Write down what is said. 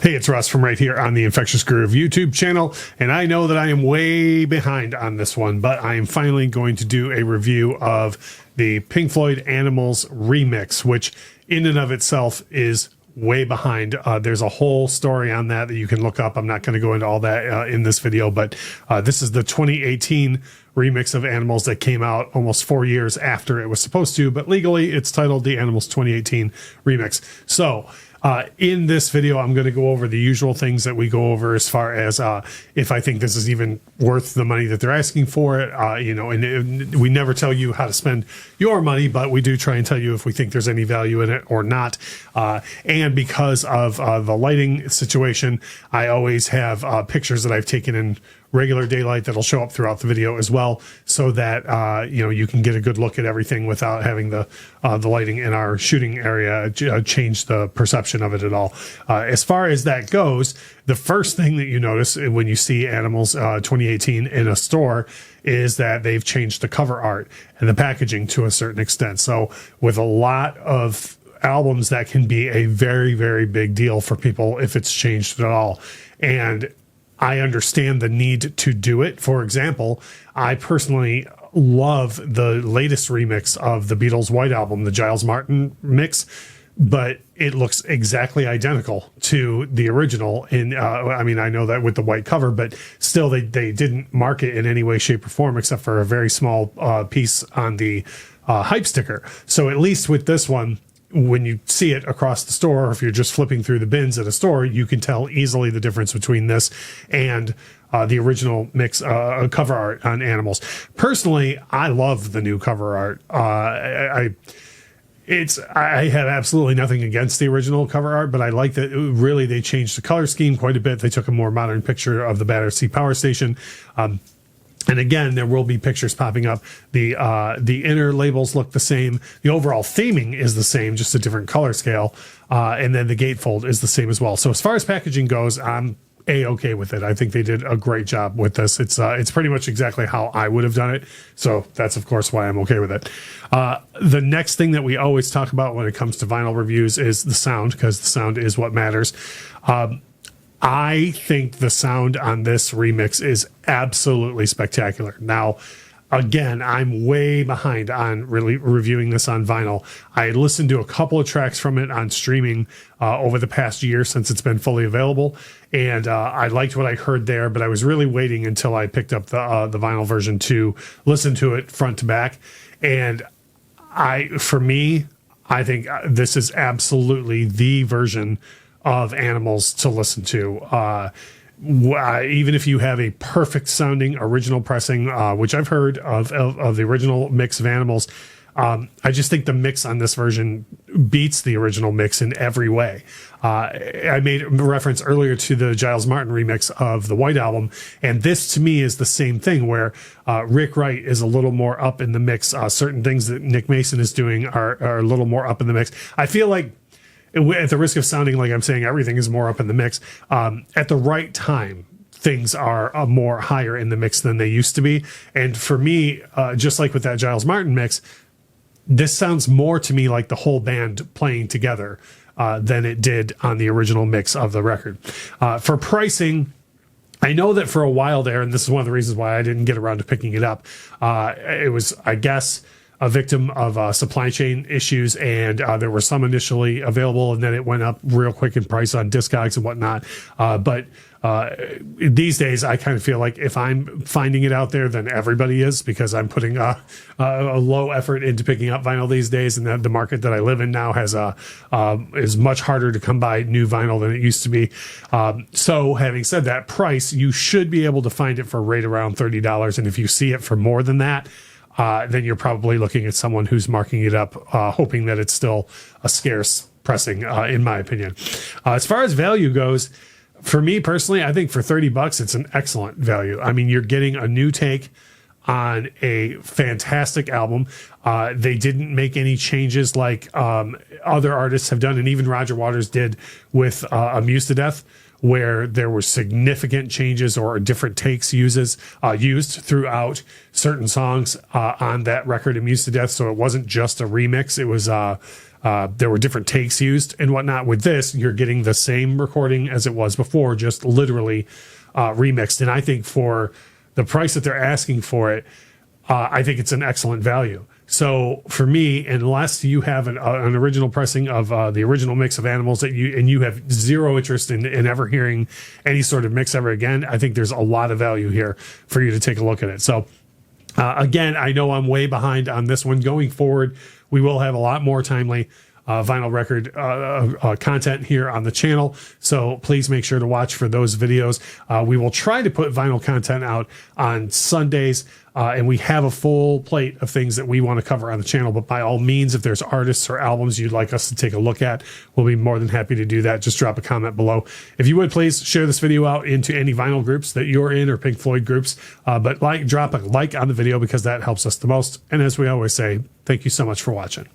Hey, it's Russ from right here on the Infectious Groove YouTube channel, and I know that I am way behind on this one, but I am finally going to do a review of the Pink Floyd Animals remix, which in and of itself is way behind. There's a whole story on that you can look up. I'm not going to go into all that in this video, but this is the 2018 remix of Animals that came out almost 4 years after it was supposed to, but legally it's titled the Animals 2018 remix. So in this video, I'm going to go over the usual things that we go over as far as if I think this is even worth the money that they're asking for it. And we never tell you how to spend your money, but we do try and tell you if we think there's any value in it or not. And because of the lighting situation, I always have pictures that I've taken in regular daylight that'll show up throughout the video as well, so that you can get a good look at everything without having the lighting in our shooting area change the perception of it at all. As far as that goes, the first thing that you notice when you see Animals 2018 in a store is that they've changed the cover art and the packaging to a certain extent. So with a lot of albums, that can be a very, very big deal for people if it's changed at all. And I understand the need to do it. For example, I personally love the latest remix of the Beatles' White Album, the Giles Martin mix, but it looks exactly identical to the original. And I know that with the white cover, but still they didn't mark it in any way, shape, or form except for a very small piece on the hype sticker. So at least with this one, when you see it across the store, or if you're just flipping through the bins at a store, you can tell easily the difference between this and the original mix cover art on Animals. Personally, I love the new cover art. I have absolutely nothing against the original cover art, but I like that really they changed the color scheme quite a bit. They took a more modern picture of the Battersea Power Station. And again, there will be pictures popping up. The inner labels look the same. The overall theming is the same, just a different color scale. And then the gatefold is the same as well. So as far as packaging goes, I'm A-okay with it. I think they did a great job with this. It's pretty much exactly how I would have done it. So that's, of course, why I'm okay with it. The next thing that we always talk about when it comes to vinyl reviews is the sound, because the sound is what matters. I think the sound on this remix is absolutely spectacular. Now, again, I'm way behind on really reviewing this on vinyl. I listened to a couple of tracks from it on streaming over the past year since it's been fully available, and I liked what I heard there, but I was really waiting until I picked up the vinyl version to listen to it front to back. And for me, I think this is absolutely the version of Animals to listen to. Even if you have a perfect sounding original pressing, which I've heard of the original mix of Animals, I just think the mix on this version beats the original mix in every way. I made a reference earlier to the Giles Martin remix of the White Album, and this to me is the same thing, where Rick Wright is a little more up in the mix. Certain things that Nick Mason is doing are a little more up in the mix. I feel like, at the risk of sounding like I'm saying everything is more up in the mix, at the right time, things are more higher in the mix than they used to be. And for me, just like with that Giles Martin mix, this sounds more to me like the whole band playing together than it did on the original mix of the record. For pricing, I know that for a while there, and this is one of the reasons why I didn't get around to picking it up, it was, I guess, a victim of supply chain issues, and there were some initially available, and then it went up real quick in price on Discogs and whatnot. But these days, I kind of feel like if I'm finding it out there, then everybody is, because I'm putting a low effort into picking up vinyl these days, and the market that I live in now is much harder to come by new vinyl than it used to be. So having said that, price, you should be able to find it for right around $30, and if you see it for more than that, then you're probably looking at someone who's marking it up, hoping that it's still a scarce pressing, in my opinion. As far as value goes, for me personally, I think for $30, it's an excellent value. I mean, you're getting a new take on a fantastic album. They didn't make any changes like other artists have done, and even Roger Waters did with Amused to Death, where there were significant changes or different takes used throughout certain songs on that record, Amused to Death. So it wasn't just a remix. It was there were different takes used and whatnot. With this, you're getting the same recording as it was before, just literally remixed. And I think for the price that they're asking for it, I think it's an excellent value. So for me, unless you have an original pressing of the original mix of Animals that you have zero interest in ever hearing any sort of mix ever again, I think there's a lot of value here for you to take a look at it. So again, I know I'm way behind on this one. Going forward, we will have a lot more timely vinyl record content here on the channel. So please make sure to watch for those videos. We will try to put vinyl content out on Sundays, and we have a full plate of things that we want to cover on the channel. But by all means, if there's artists or albums you'd like us to take a look at, we'll be more than happy to do that. Just drop a comment below. If you would, please share this video out into any vinyl groups that you're in or Pink Floyd groups. But drop a like on the video because that helps us the most. And as we always say, thank you so much for watching.